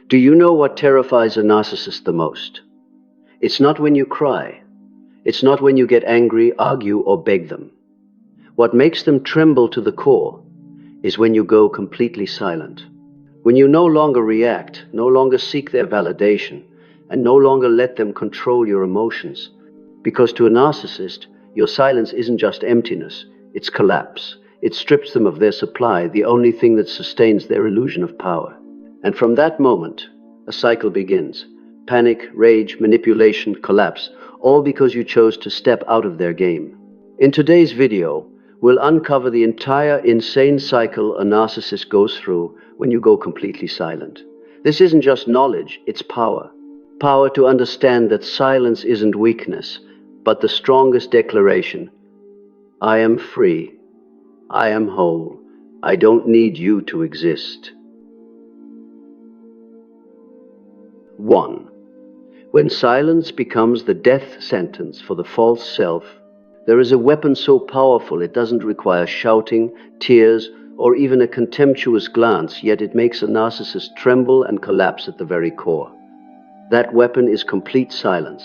Do you know what terrifies a narcissist the most? It's not when you cry. It's not when you get angry, argue, or beg them. What makes them tremble to the core is when you go completely silent. When you no longer react, no longer seek their validation, and no longer let them control your emotions. Because to a narcissist, your silence isn't just emptiness, it's collapse. It strips them of their supply, the only thing that sustains their illusion of power. And from that moment, a cycle begins. Panic, rage, manipulation, collapse, all because you chose to step out of their game. In today's video, we'll uncover the entire insane cycle a narcissist goes through when you go completely silent. This isn't just knowledge, it's power. Power to understand that silence isn't weakness, but the strongest declaration. I am free. I am whole. I don't need you to exist. 1. When silence becomes the death sentence for the false self, there is a weapon so powerful it doesn't require shouting, tears, or even a contemptuous glance, yet it makes a narcissist tremble and collapse at the very core. That weapon is complete silence.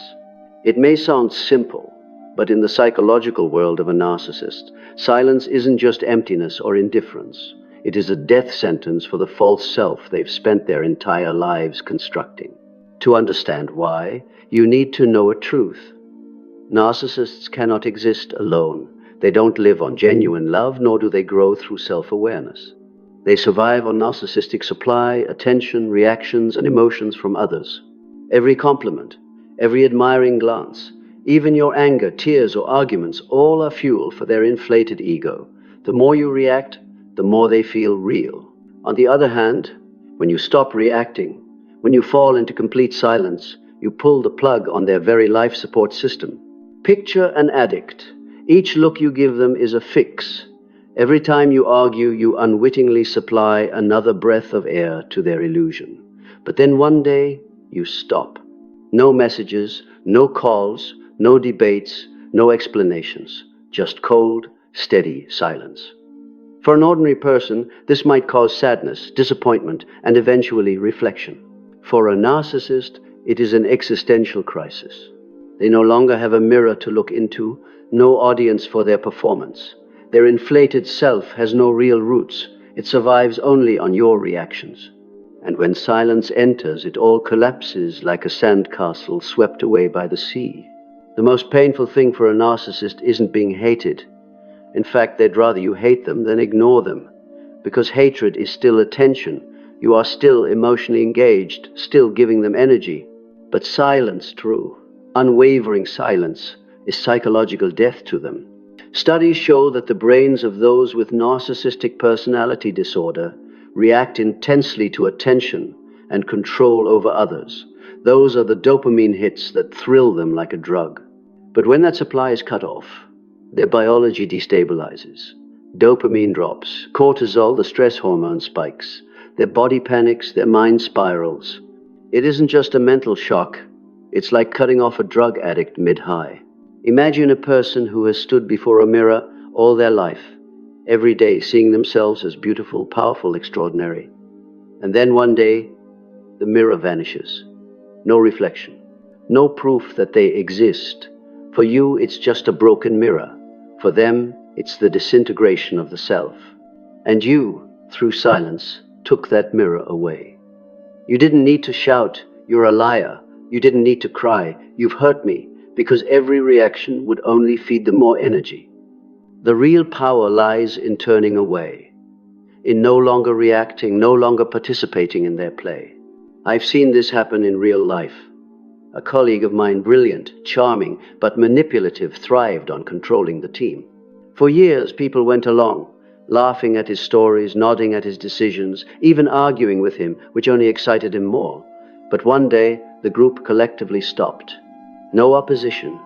It may sound simple, but in the psychological world of a narcissist, silence isn't just emptiness or indifference. It is a death sentence for the false self they've spent their entire lives constructing. To understand why, you need to know a truth. Narcissists cannot exist alone. They don't live on genuine love, nor do they grow through self-awareness. They survive on narcissistic supply, attention, reactions, and emotions from others. Every compliment, every admiring glance, even your anger, tears, or arguments, all are fuel for their inflated ego. The more you react, the more they feel real. On the other hand, when you stop reacting, when you fall into complete silence, you pull the plug on their very life support system. Picture an addict. Each look you give them is a fix. Every time you argue, you unwittingly supply another breath of air to their illusion. But then one day, you stop. No messages, no calls, no debates, no explanations. Just cold, steady silence. For an ordinary person, this might cause sadness, disappointment, and eventually reflection. For a narcissist, it is an existential crisis. They no longer have a mirror to look into, no audience for their performance. Their inflated self has no real roots. It survives only on your reactions. And when silence enters, it all collapses like a sandcastle swept away by the sea. The most painful thing for a narcissist isn't being hated. In fact, they'd rather you hate them than ignore them. Because hatred is still attention. You are still emotionally engaged, still giving them energy. But silence, true, unwavering silence, is psychological death to them. Studies show that the brains of those with narcissistic personality disorder react intensely to attention and control over others. Those are the dopamine hits that thrill them like a drug. But when that supply is cut off, their biology destabilizes. Dopamine drops, cortisol, the stress hormone, spikes. Their body panics, their mind spirals. It isn't just a mental shock. It's like cutting off a drug addict mid-high. Imagine a person who has stood before a mirror all their life, every day seeing themselves as beautiful, powerful, extraordinary. And then one day, the mirror vanishes. No reflection, no proof that they exist. For you, it's just a broken mirror. For them, it's the disintegration of the self. And you, through silence, took that mirror away. You didn't need to shout, "You're a liar." You didn't need to cry, "You've hurt me," because every reaction would only feed them more energy. The real power lies in turning away, in no longer reacting, no longer participating in their play. I've seen this happen in real life. A colleague of mine, brilliant, charming, but manipulative, thrived on controlling the team. For years, people went along, laughing at his stories, nodding at his decisions, even arguing with him, which only excited him more. But one day, the group collectively stopped. No opposition,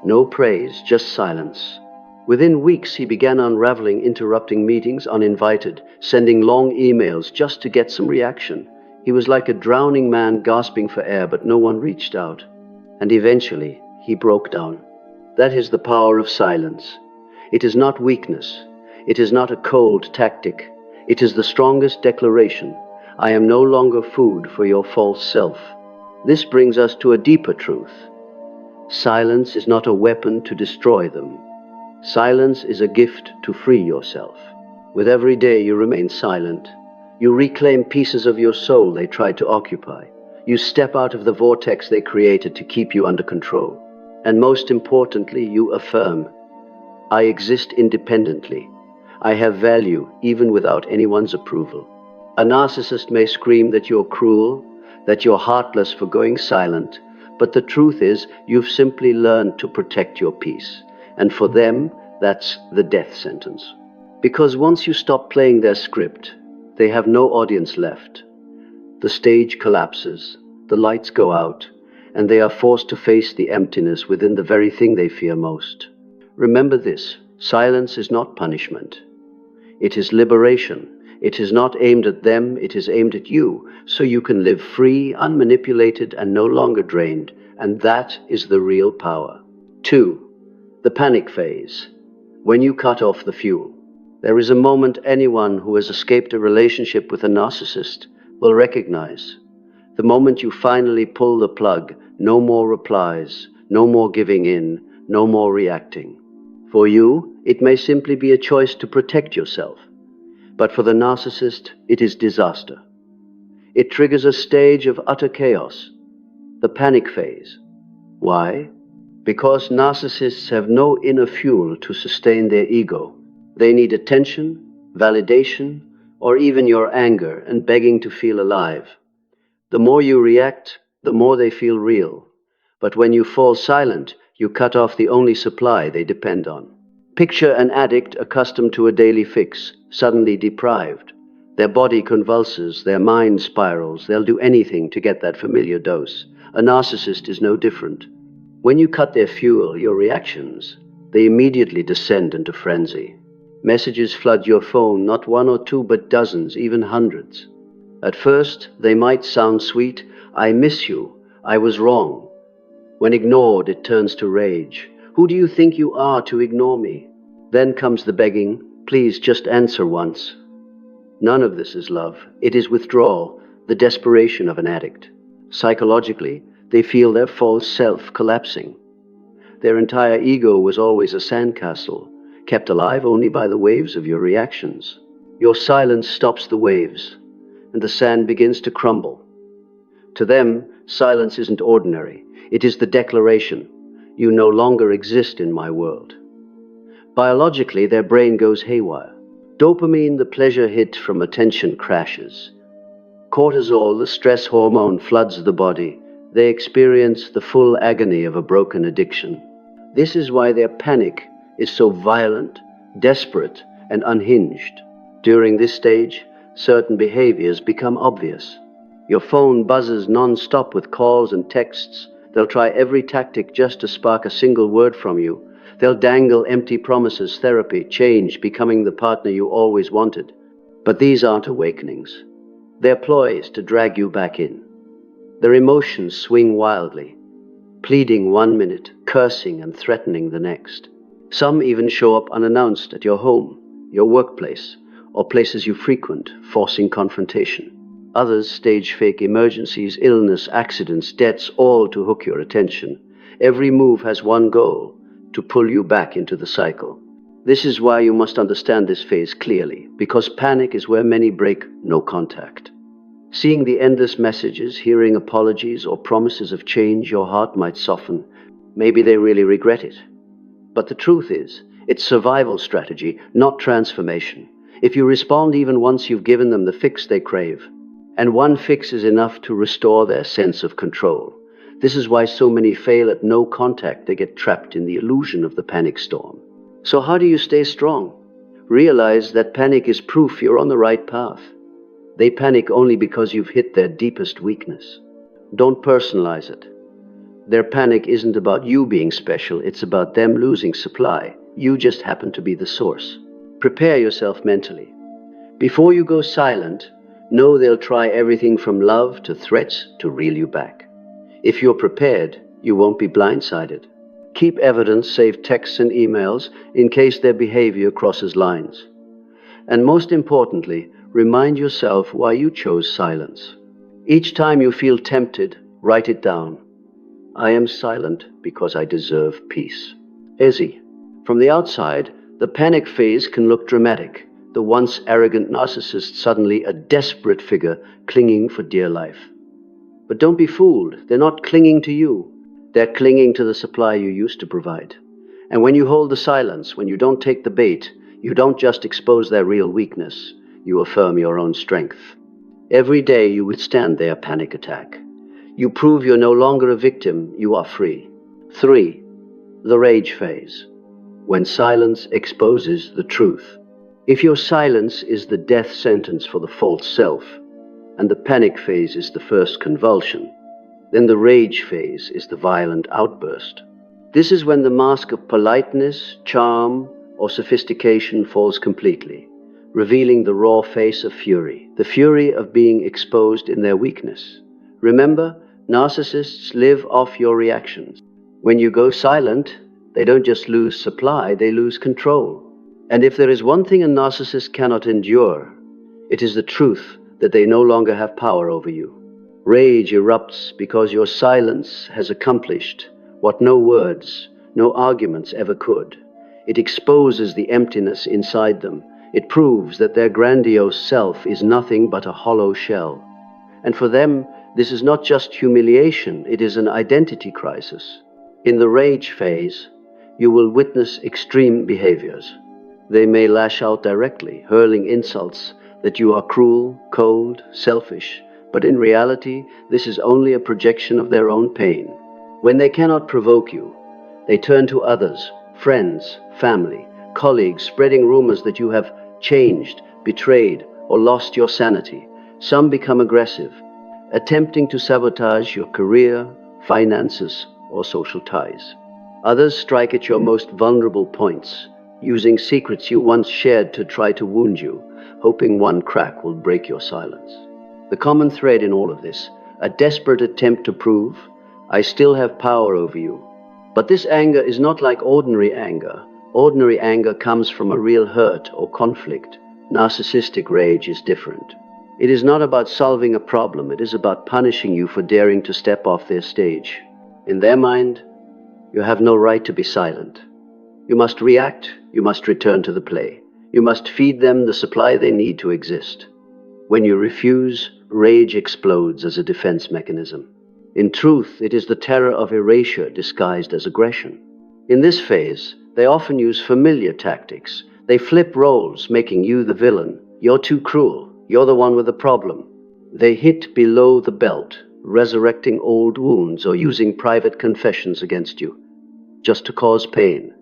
no praise, just silence. Within weeks, he began unraveling, interrupting meetings uninvited, sending long emails just to get some reaction. He was like a drowning man gasping for air, but no one reached out. And eventually, he broke down. That is the power of silence. It is not weakness. It is not a cold tactic. It is the strongest declaration. I am no longer food for your false self. This brings us to a deeper truth. Silence is not a weapon to destroy them. Silence is a gift to free yourself. With every day you remain silent, you reclaim pieces of your soul they tried to occupy. You step out of the vortex they created to keep you under control. And most importantly, you affirm, I exist independently. I have value even without anyone's approval. A narcissist may scream that you're cruel, that you're heartless for going silent, but the truth is you've simply learned to protect your peace. And for them, that's the death sentence. Because once you stop playing their script, they have no audience left. The stage collapses, the lights go out, and they are forced to face the emptiness within the very thing they fear most. Remember this, silence is not punishment. It is liberation. It is not aimed at them, it is aimed at you, so you can live free, unmanipulated, and no longer drained. And that is the real power. 2. The panic phase. When you cut off the fuel. There is a moment anyone who has escaped a relationship with a narcissist will recognize. The moment you finally pull the plug, no more replies, no more giving in, no more reacting. For you, it may simply be a choice to protect yourself. But for the narcissist, it is disaster. It triggers a stage of utter chaos, the panic phase. Why? Because narcissists have no inner fuel to sustain their ego. They need attention, validation, or even your anger and begging to feel alive. The more you react, the more they feel real. But when you fall silent, you cut off the only supply they depend on. Picture an addict accustomed to a daily fix, suddenly deprived. Their body convulses, their mind spirals, they'll do anything to get that familiar dose. A narcissist is no different. When you cut their fuel, your reactions, they immediately descend into frenzy. Messages flood your phone, not one or two, but dozens, even hundreds. At first, they might sound sweet. I miss you. I was wrong. When ignored, it turns to rage. Who do you think you are to ignore me? Then comes the begging. Please just answer once. None of this is love. It is withdrawal, the desperation of an addict. Psychologically, they feel their false self collapsing. Their entire ego was always a sandcastle, kept alive only by the waves of your reactions. Your silence stops the waves, and the sand begins to crumble. To them, silence isn't ordinary. It is the declaration, you no longer exist in my world. Biologically, their brain goes haywire. Dopamine, the pleasure hit from attention, crashes. Cortisol, the stress hormone, floods the body. They experience the full agony of a broken addiction. This is why their panic is so violent, desperate, and unhinged. During this stage, certain behaviors become obvious. Your phone buzzes non-stop with calls and texts. They'll try every tactic just to spark a single word from you. They'll dangle empty promises, therapy, change, becoming the partner you always wanted. But these aren't awakenings. They're ploys to drag you back in. Their emotions swing wildly, pleading 1 minute, cursing and threatening the next. Some even show up unannounced at your home, your workplace, or places you frequent, forcing confrontation. Others stage fake emergencies, illness, accidents, debts, all to hook your attention. Every move has one goal, to pull you back into the cycle. This is why you must understand this phase clearly, because panic is where many break no contact. Seeing the endless messages, hearing apologies or promises of change, your heart might soften. Maybe they really regret it. But the truth is, it's survival strategy, not transformation. If you respond even once, you've given them the fix they crave. And one fix is enough to restore their sense of control. This is why so many fail at no contact. They get trapped in the illusion of the panic storm. So how do you stay strong? Realize that panic is proof you're on the right path. They panic only because you've hit their deepest weakness. Don't personalize it. Their panic isn't about you being special, it's about them losing supply. You just happen to be the source. Prepare yourself mentally. Before you go silent, know they'll try everything from love to threats to reel you back. If you're prepared, you won't be blindsided. Keep evidence, save texts and emails, in case their behavior crosses lines. And most importantly, remind yourself why you chose silence. Each time you feel tempted, write it down. I am silent because I deserve peace. Easy. From the outside, the panic phase can look dramatic. The once arrogant narcissist suddenly a desperate figure clinging for dear life. But don't be fooled. They're not clinging to you. They're clinging to the supply you used to provide. And when you hold the silence, when you don't take the bait, you don't just expose their real weakness, you affirm your own strength. Every day you withstand their panic attack. You prove you're no longer a victim, you are free. 3. The rage phase. When silence exposes the truth. If your silence is the death sentence for the false self, and the panic phase is the first convulsion, then the rage phase is the violent outburst. This is when the mask of politeness, charm, or sophistication falls completely, revealing the raw face of fury, the fury of being exposed in their weakness. Remember, narcissists live off your reactions. When you go silent, they don't just lose supply, they lose control. And if there is one thing a narcissist cannot endure, it is the truth that they no longer have power over you. Rage erupts because your silence has accomplished what no words, no arguments ever could. It exposes the emptiness inside them. It proves that their grandiose self is nothing but a hollow shell. And for them, this is not just humiliation, it is an identity crisis. In the rage phase, you will witness extreme behaviors. They may lash out directly, hurling insults that you are cruel, cold, selfish, but in reality, this is only a projection of their own pain. When they cannot provoke you, they turn to others, friends, family, colleagues, spreading rumors that you have changed, betrayed, or lost your sanity. Some become aggressive, attempting to sabotage your career, finances, or social ties. Others strike at your most vulnerable points, using secrets you once shared to try to wound you, hoping one crack will break your silence. The common thread in all of this, a desperate attempt to prove, I still have power over you. But this anger is not like ordinary anger. Ordinary anger comes from a real hurt or conflict. Narcissistic rage is different. It is not about solving a problem, it is about punishing you for daring to step off their stage. In their mind, you have no right to be silent. You must react, you must return to the play. You must feed them the supply they need to exist. When you refuse, rage explodes as a defense mechanism. In truth, it is the terror of erasure disguised as aggression. In this phase, they often use familiar tactics. They flip roles, making you the villain. You're too cruel. You're the one with the problem. They hit below the belt, resurrecting old wounds or using private confessions against you, just to cause pain.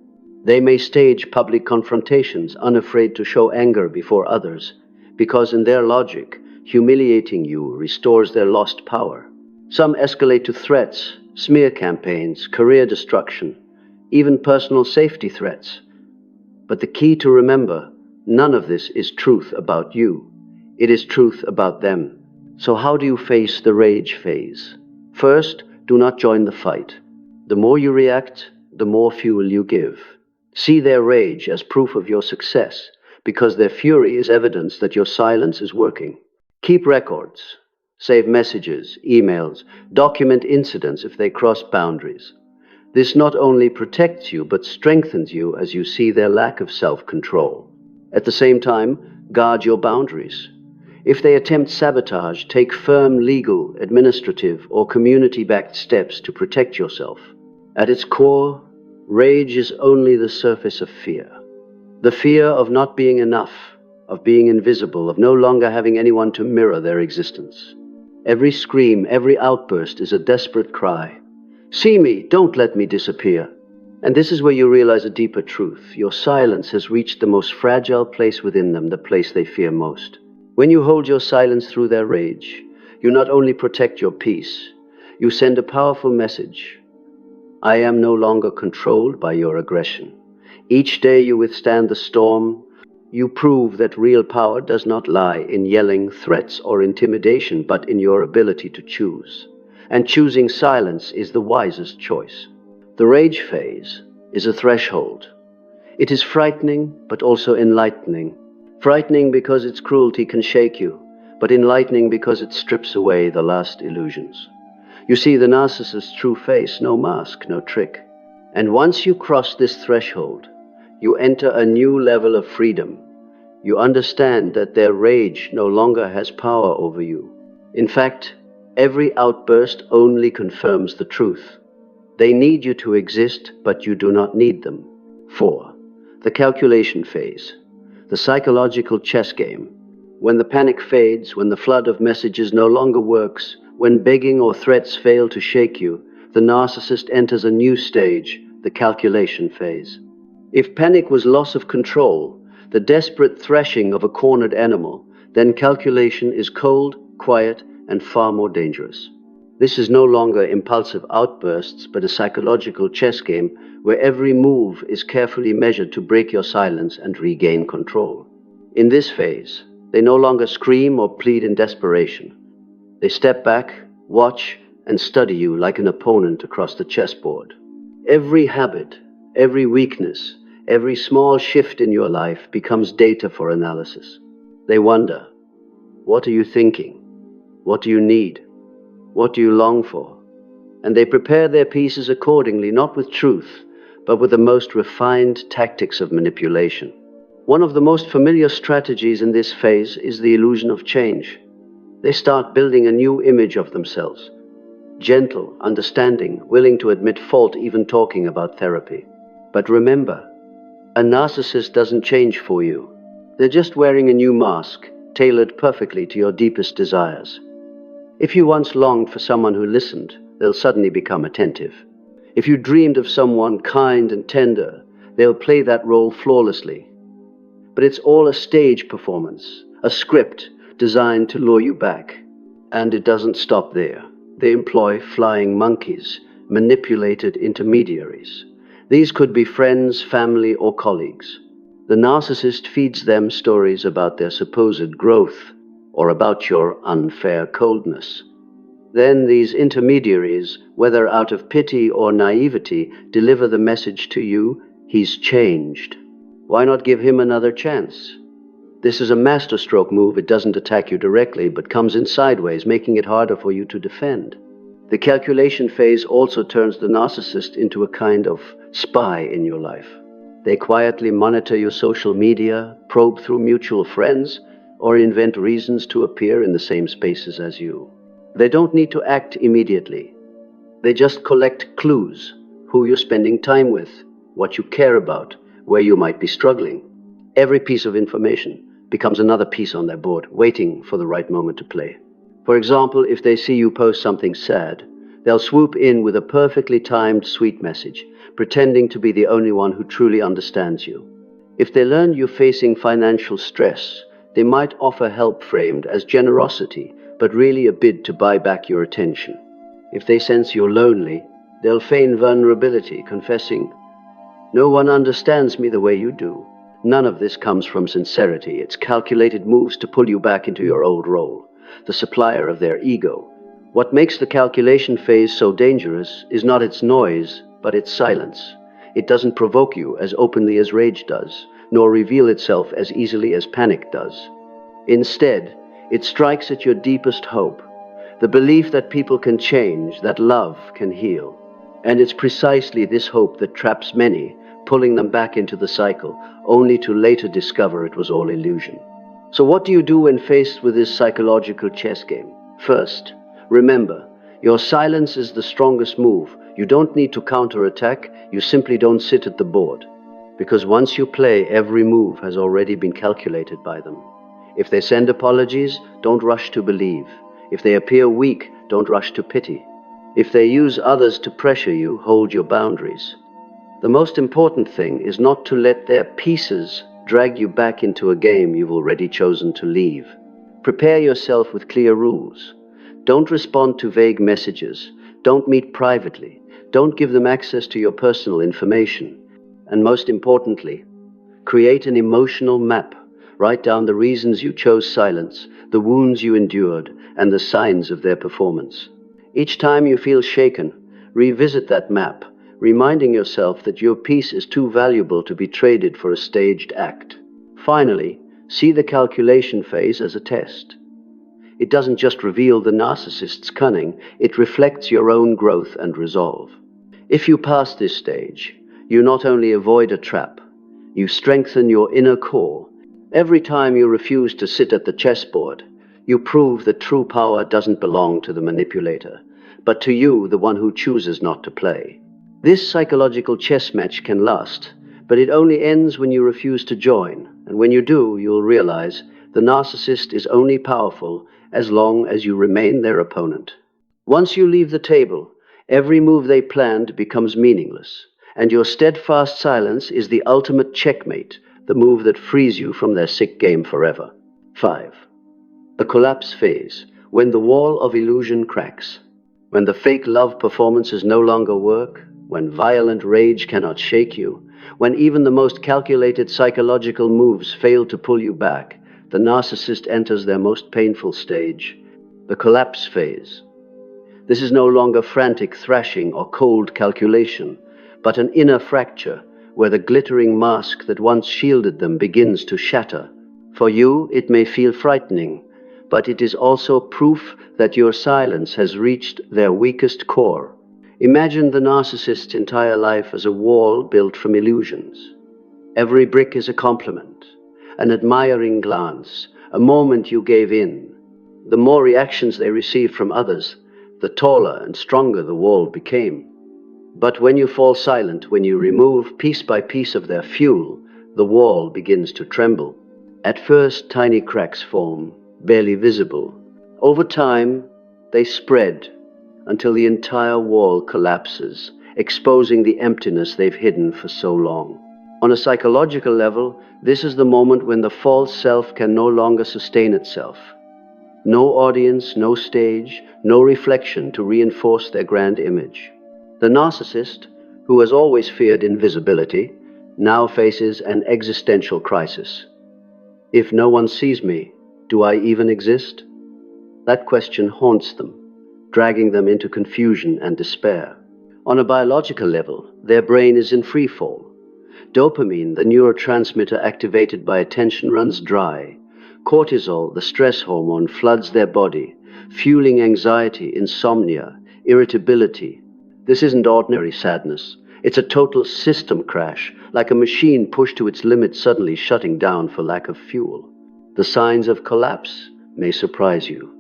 They may stage public confrontations, unafraid to show anger before others, because in their logic, humiliating you restores their lost power. Some escalate to threats, smear campaigns, career destruction, even personal safety threats. But the key to remember, none of this is truth about you. It is truth about them. So how do you face the rage phase? First, do not join the fight. The more you react, the more fuel you give. See their rage as proof of your success, because their fury is evidence that your silence is working. Keep records. Save messages, emails, document incidents if they cross boundaries. This not only protects you, but strengthens you as you see their lack of self-control. At the same time, guard your boundaries. If they attempt sabotage, take firm legal, administrative, or community-backed steps to protect yourself. At its core, rage is only the surface of fear. The fear of not being enough, of being invisible, of no longer having anyone to mirror their existence. Every scream, every outburst is a desperate cry. See me, don't let me disappear. And this is where you realize a deeper truth. Your silence has reached the most fragile place within them, the place they fear most. When you hold your silence through their rage, you not only protect your peace, you send a powerful message. I am no longer controlled by your aggression. Each day you withstand the storm, you prove that real power does not lie in yelling, threats, or intimidation, but in your ability to choose. And choosing silence is the wisest choice. The rage phase is a threshold. It is frightening, but also enlightening. Frightening because its cruelty can shake you, but enlightening because it strips away the last illusions. You see the narcissist's true face, no mask, no trick. And once you cross this threshold, you enter a new level of freedom. You understand that their rage no longer has power over you. In fact, every outburst only confirms the truth. They need you to exist, but you do not need them. 4. The calculation phase. The psychological chess game. When the panic fades, when the flood of messages no longer works, when begging or threats fail to shake you, the narcissist enters a new stage, the calculation phase. If panic was loss of control, the desperate threshing of a cornered animal, then calculation is cold, quiet, and far more dangerous. This is no longer impulsive outbursts, but a psychological chess game where every move is carefully measured to break your silence and regain control. In this phase, they no longer scream or plead in desperation. They step back, watch, and study you like an opponent across the chessboard. Every habit, every weakness, every small shift in your life becomes data for analysis. They wonder, what are you thinking? What do you need? What do you long for? And they prepare their pieces accordingly, not with truth, but with the most refined tactics of manipulation. One of the most familiar strategies in this phase is the illusion of change. They start building a new image of themselves. Gentle, understanding, willing to admit fault, even talking about therapy. But remember, a narcissist doesn't change for you. They're just wearing a new mask, tailored perfectly to your deepest desires. If you once longed for someone who listened, they'll suddenly become attentive. If you dreamed of someone kind and tender, they'll play that role flawlessly. But it's all a stage performance, a script designed to lure you back. And it doesn't stop there. They employ flying monkeys, manipulated intermediaries. These could be friends, family, or colleagues. The narcissist feeds them stories about their supposed growth or about your unfair coldness. Then these intermediaries, whether out of pity or naivety, deliver the message to you, he's changed. Why not give him another chance? This is a masterstroke move. It doesn't attack you directly, but comes in sideways, making it harder for you to defend. The calculation phase also turns the narcissist into a kind of spy in your life. They quietly monitor your social media, probe through mutual friends, or invent reasons to appear in the same spaces as you. They don't need to act immediately. They just collect clues: who you're spending time with, what you care about, where you might be struggling. Every piece of information becomes another piece on their board, waiting for the right moment to play. For example, if they see you post something sad, they'll swoop in with a perfectly timed sweet message, pretending to be the only one who truly understands you. If they learn you're facing financial stress, they might offer help framed as generosity, but really a bid to buy back your attention. If they sense you're lonely, they'll feign vulnerability, confessing, "No one understands me the way you do." None of this comes from sincerity. It's calculated moves to pull you back into your old role, the supplier of their ego. What makes the calculation phase so dangerous is not its noise, but its silence. It doesn't provoke you as openly as rage does, nor reveal itself as easily as panic does. Instead, it strikes at your deepest hope, the belief that people can change, that love can heal. And it's precisely this hope that traps many, pulling them back into the cycle, only to later discover it was all illusion. So what do you do when faced with this psychological chess game? First, remember, your silence is the strongest move. You don't need to counterattack, you simply don't sit at the board. Because once you play, every move has already been calculated by them. If they send apologies, don't rush to believe. If they appear weak, don't rush to pity. If they use others to pressure you, hold your boundaries. The most important thing is not to let their pieces drag you back into a game you've already chosen to leave. Prepare yourself with clear rules. Don't respond to vague messages. Don't meet privately. Don't give them access to your personal information. And most importantly, create an emotional map. Write down the reasons you chose silence, the wounds you endured, and the signs of their performance. Each time you feel shaken, revisit that map, reminding yourself that your piece is too valuable to be traded for a staged act. Finally, See the calculation phase as a test. It doesn't just reveal the narcissist's cunning, it reflects your own growth and resolve. If you pass this stage, you not only avoid a trap, you strengthen your inner core. Every time you refuse to sit at the chessboard, you prove that true power doesn't belong to the manipulator, but to you, the one who chooses not to play. This psychological chess match can last, but it only ends when you refuse to join, and when you do, you'll realize the narcissist is only powerful as long as you remain their opponent. Once you leave the table, every move they planned becomes meaningless, and your steadfast silence is the ultimate checkmate, the move that frees you from their sick game forever. 5. The collapse phase, when the wall of illusion cracks. When the fake love performances no longer work, when violent rage cannot shake you, when even the most calculated psychological moves fail to pull you back, the narcissist enters their most painful stage, the collapse phase. This is no longer frantic thrashing or cold calculation, but an inner fracture where the glittering mask that once shielded them begins to shatter. For you, it may feel frightening, but it is also proof that your silence has reached their weakest core. Imagine the narcissist's entire life as a wall built from illusions. Every brick is a compliment, an admiring glance, a moment you gave in. The more reactions they received from others, the taller and stronger the wall became. But when you fall silent, when you remove piece by piece of their fuel, the wall begins to tremble. At first, tiny cracks form, barely visible. Over time, they spread until the entire wall collapses, exposing the emptiness they've hidden for so long. On a psychological level, this is the moment when the false self can no longer sustain itself. No audience, no stage, no reflection to reinforce their grand image. The narcissist, who has always feared invisibility, now faces an existential crisis. If no one sees me, do I even exist? That question haunts them, dragging them into confusion and despair. On a biological level, their brain is in free fall. Dopamine, the neurotransmitter activated by attention, runs dry. Cortisol, the stress hormone, floods their body, fueling anxiety, insomnia, irritability. This isn't ordinary sadness. It's a total system crash, like a machine pushed to its limit suddenly shutting down for lack of fuel. The signs of collapse may surprise you.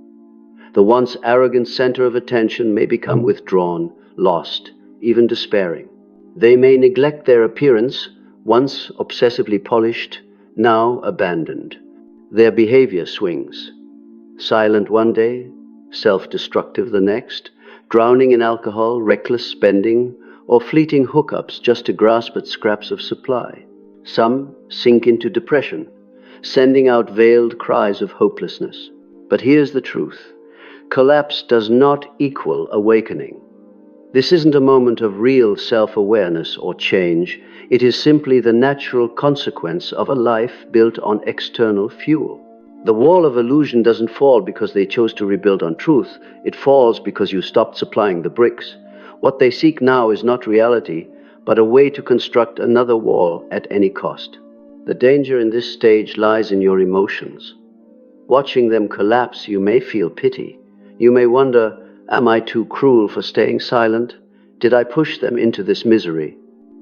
The once arrogant center of attention may become withdrawn, lost, even despairing. They may neglect their appearance, once obsessively polished, now abandoned. Their behavior swings. Silent one day, self-destructive the next, drowning in alcohol, reckless spending, or fleeting hookups just to grasp at scraps of supply. Some sink into depression, sending out veiled cries of hopelessness. But here's the truth. Collapse does not equal awakening. This isn't a moment of real self-awareness or change. It is simply the natural consequence of a life built on external fuel. The wall of illusion doesn't fall because they chose to rebuild on truth. It falls because you stopped supplying the bricks. What they seek now is not reality, but a way to construct another wall at any cost. The danger in this stage lies in your emotions. Watching them collapse, you may feel pity. You may wonder, am I too cruel for staying silent? Did I push them into this misery?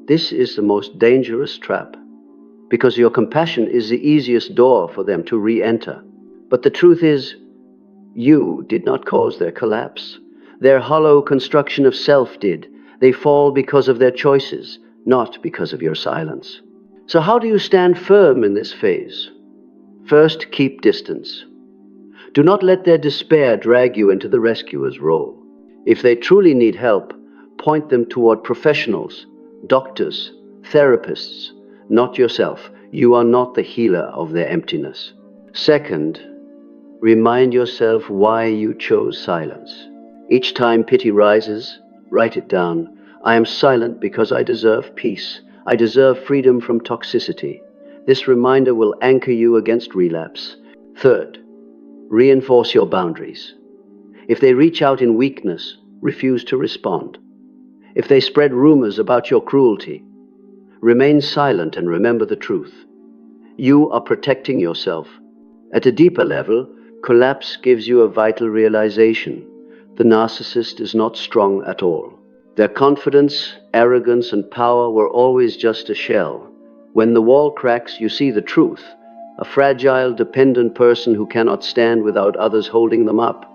This is the most dangerous trap, because your compassion is the easiest door for them to re-enter. But the truth is, you did not cause their collapse. Their hollow construction of self did. They fall because of their choices, not because of your silence. So how do you stand firm in this phase? First, keep distance. Do not let their despair drag you into the rescuer's role. If they truly need help, point them toward professionals, doctors, therapists, not yourself. You are not the healer of their emptiness. Second, remind yourself why you chose silence. Each time pity rises, write it down. I am silent because I deserve peace. I deserve freedom from toxicity. This reminder will anchor you against relapse. Third, reinforce your boundaries. If they reach out in weakness, refuse to respond. If they spread rumors about your cruelty, remain silent and remember the truth. You are protecting yourself. At a deeper level, collapse gives you a vital realization. The narcissist is not strong at all. Their confidence, arrogance, and power were always just a shell. When the wall cracks, you see the truth. A fragile, dependent person who cannot stand without others holding them up.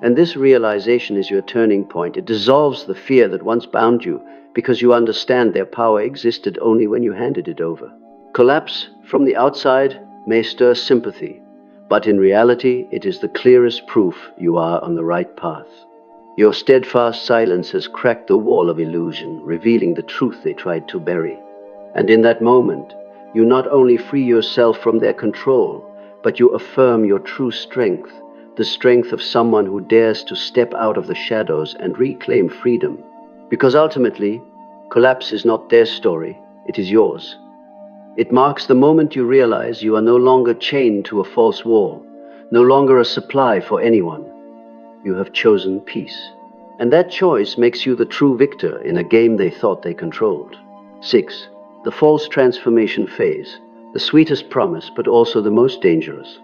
And this realization is your turning point. It dissolves the fear that once bound you, because you understand their power existed only when you handed it over. Collapse from the outside may stir sympathy, but in reality it is the clearest proof you are on the right path. Your steadfast silence has cracked the wall of illusion, revealing the truth they tried to bury. And in that moment, you not only free yourself from their control, but you affirm your true strength, the strength of someone who dares to step out of the shadows and reclaim freedom. Because ultimately, collapse is not their story, it is yours. It marks the moment you realize you are no longer chained to a false wall, no longer a supply for anyone. You have chosen peace. And that choice makes you the true victor in a game they thought they controlled. 6. The false transformation phase, the sweetest promise but also the most dangerous.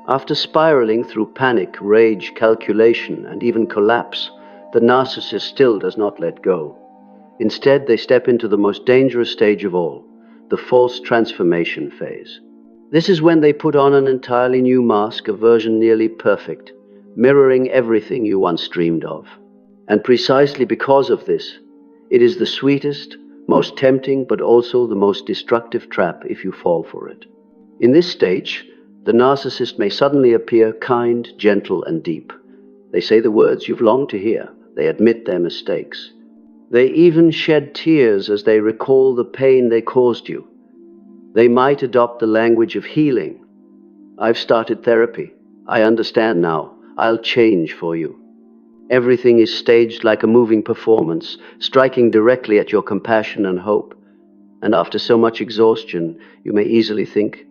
After spiraling through panic, rage, calculation, and even collapse, the narcissist still does not let go. Instead, they step into the most dangerous stage of all, the false transformation phase. This is when they put on an entirely new mask, a version nearly perfect, mirroring everything you once dreamed of. And precisely because of this, it is the sweetest, most tempting, but also the most destructive trap if you fall for it. In this stage, the narcissist may suddenly appear kind, gentle, and deep. They say the words you've longed to hear. They admit their mistakes. They even shed tears as they recall the pain they caused you. They might adopt the language of healing. I've started therapy. I understand now. I'll change for you. Everything is staged like a moving performance, striking directly at your compassion and hope. And after so much exhaustion, you may easily think,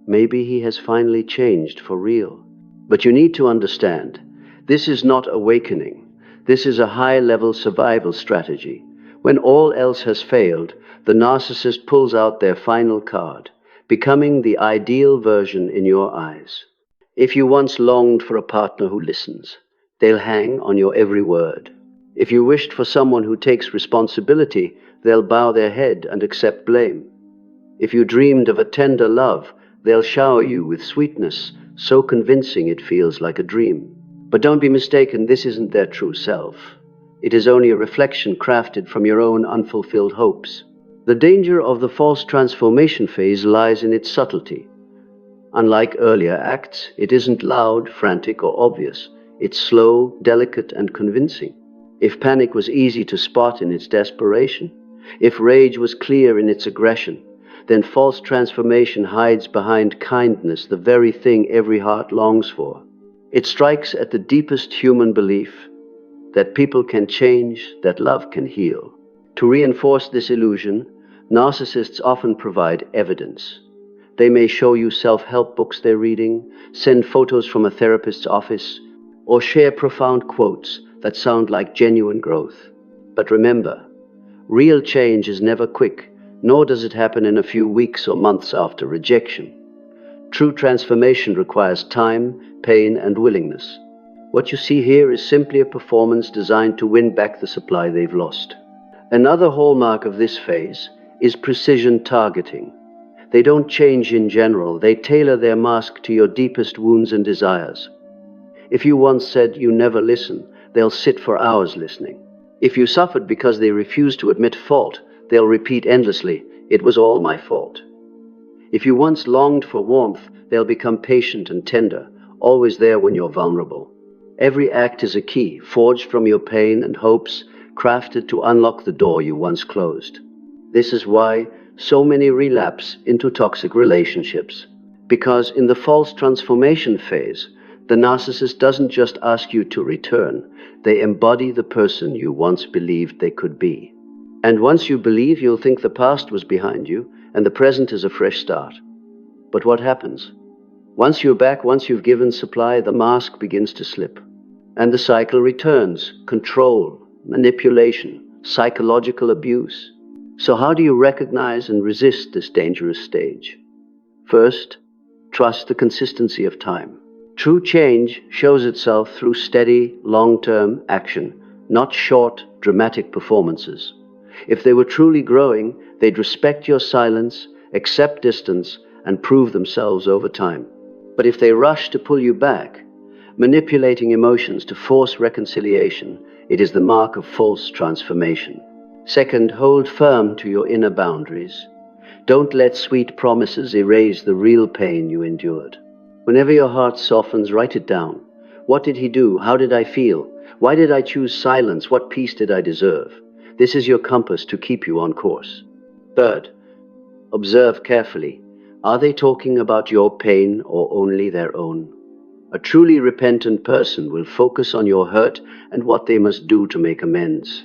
maybe he has finally changed for real. But you need to understand, this is not awakening. This is a high-level survival strategy. When all else has failed, the narcissist pulls out their final card, becoming the ideal version in your eyes. If you once longed for a partner who listens, they'll hang on your every word. If you wished for someone who takes responsibility, they'll bow their head and accept blame. If you dreamed of a tender love, they'll shower you with sweetness, so convincing it feels like a dream. But don't be mistaken, this isn't their true self. It is only a reflection crafted from your own unfulfilled hopes. The danger of the false transformation phase lies in its subtlety. Unlike earlier acts, it isn't loud, frantic, or obvious. It's slow, delicate, and convincing. If panic was easy to spot in its desperation, if rage was clear in its aggression, then false transformation hides behind kindness, the very thing every heart longs for. It strikes at the deepest human belief that people can change, that love can heal. To reinforce this illusion, narcissists often provide evidence. They may show you self-help books they're reading, send photos from a therapist's office, or share profound quotes that sound like genuine growth. But remember, real change is never quick, nor does it happen in a few weeks or months after rejection. True transformation requires time, pain, and willingness. What you see here is simply a performance designed to win back the supply they've lost. Another hallmark of this phase is precision targeting. They don't change in general, they tailor their mask to your deepest wounds and desires. If you once said you never listen, they'll sit for hours listening. If you suffered because they refused to admit fault, they'll repeat endlessly, "It was all my fault." If you once longed for warmth, they'll become patient and tender, always there when you're vulnerable. Every act is a key, forged from your pain and hopes, crafted to unlock the door you once closed. This is why so many relapse into toxic relationships. Because in the false transformation phase, the narcissist doesn't just ask you to return, they embody the person you once believed they could be. And once you believe, you'll think the past was behind you, and the present is a fresh start. But what happens? Once you're back, once you've given supply, the mask begins to slip. And the cycle returns. Control, manipulation, psychological abuse. So how do you recognize and resist this dangerous stage? First, trust the consistency of time. True change shows itself through steady, long-term action, not short, dramatic performances. If they were truly growing, they'd respect your silence, accept distance, and prove themselves over time. But if they rush to pull you back, manipulating emotions to force reconciliation, it is the mark of false transformation. Second, hold firm to your inner boundaries. Don't let sweet promises erase the real pain you endured. Whenever your heart softens, write it down. What did he do? How did I feel? Why did I choose silence? What peace did I deserve? This is your compass to keep you on course. Third, observe carefully. Are they talking about your pain or only their own? A truly repentant person will focus on your hurt and what they must do to make amends.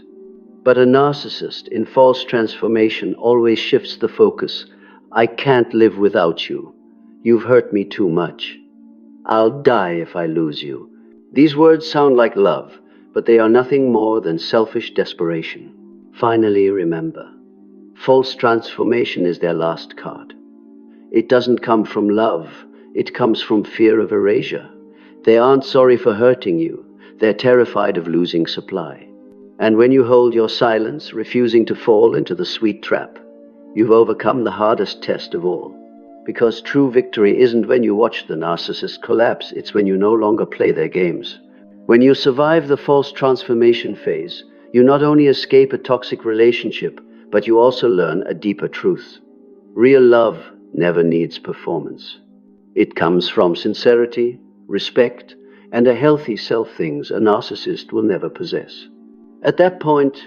But a narcissist in false transformation always shifts the focus. I can't live without you. You've hurt me too much. I'll die if I lose you. These words sound like love, but they are nothing more than selfish desperation. Finally, remember, false transformation is their last card. It doesn't come from love. It comes from fear of erasure. They aren't sorry for hurting you. They're terrified of losing supply. And when you hold your silence, refusing to fall into the sweet trap, you've overcome the hardest test of all. Because true victory isn't when you watch the narcissist collapse, it's when you no longer play their games. When you survive the false transformation phase, you not only escape a toxic relationship, but you also learn a deeper truth. Real love never needs performance. It comes from sincerity, respect, and a healthy self, things a narcissist will never possess. At that point,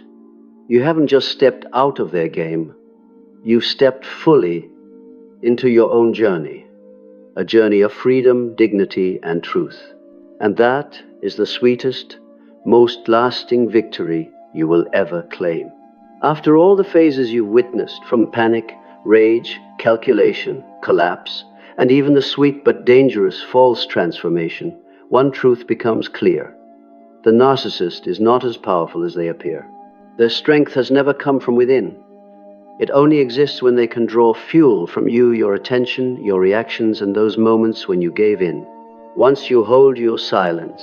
you haven't just stepped out of their game, you've stepped fully into your own journey, a journey of freedom, dignity, and truth. And that is the sweetest, most lasting victory you will ever claim. After all the phases you've witnessed, from panic, rage, calculation, collapse, and even the sweet but dangerous false transformation, one truth becomes clear. The narcissist is not as powerful as they appear. Their strength has never come from within. It only exists when they can draw fuel from you, your attention, your reactions, and those moments when you gave in. Once you hold your silence,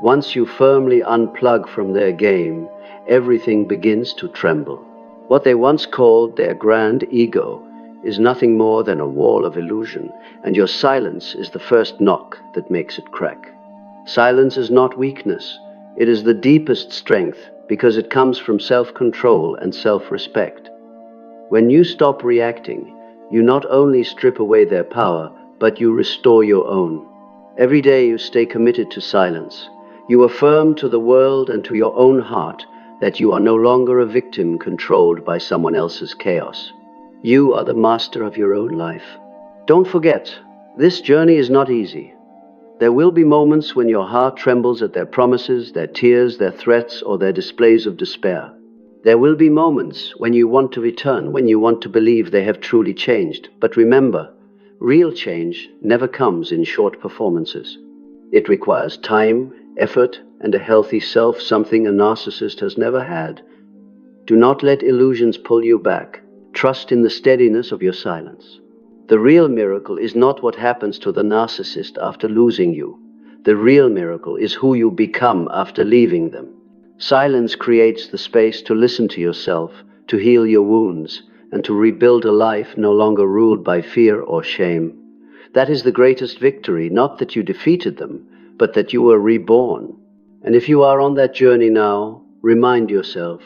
once you firmly unplug from their game, everything begins to tremble. What they once called their grand ego is nothing more than a wall of illusion, and your silence is the first knock that makes it crack. Silence is not weakness. It is the deepest strength because it comes from self-control and self-respect. When you stop reacting, you not only strip away their power, but you restore your own. Every day you stay committed to silence. You affirm to the world and to your own heart that you are no longer a victim controlled by someone else's chaos. You are the master of your own life. Don't forget, this journey is not easy. There will be moments when your heart trembles at their promises, their tears, their threats, or their displays of despair. There will be moments when you want to return, when you want to believe they have truly changed. But remember, real change never comes in short performances. It requires time, effort, and a healthy self, something a narcissist has never had. Do not let illusions pull you back. Trust in the steadiness of your silence. The real miracle is not what happens to the narcissist after losing you. The real miracle is who you become after leaving them. Silence creates the space to listen to yourself, to heal your wounds, and to rebuild a life no longer ruled by fear or shame. That is the greatest victory, not that you defeated them, but that you were reborn. And if you are on that journey now, remind yourself,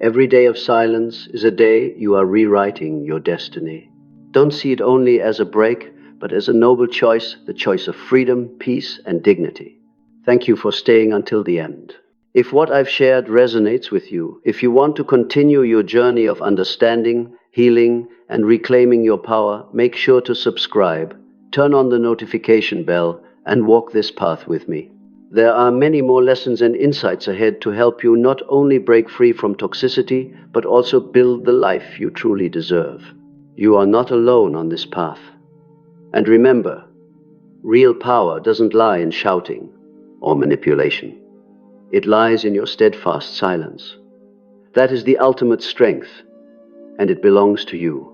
every day of silence is a day you are rewriting your destiny. Don't see it only as a break, but as a noble choice, the choice of freedom, peace, and dignity. Thank you for staying until the end. If what I've shared resonates with you, if you want to continue your journey of understanding, healing, and reclaiming your power, make sure to subscribe, turn on the notification bell, and walk this path with me. There are many more lessons and insights ahead to help you not only break free from toxicity, but also build the life you truly deserve. You are not alone on this path. And remember, real power doesn't lie in shouting or manipulation. It lies in your steadfast silence. That is the ultimate strength, and it belongs to you.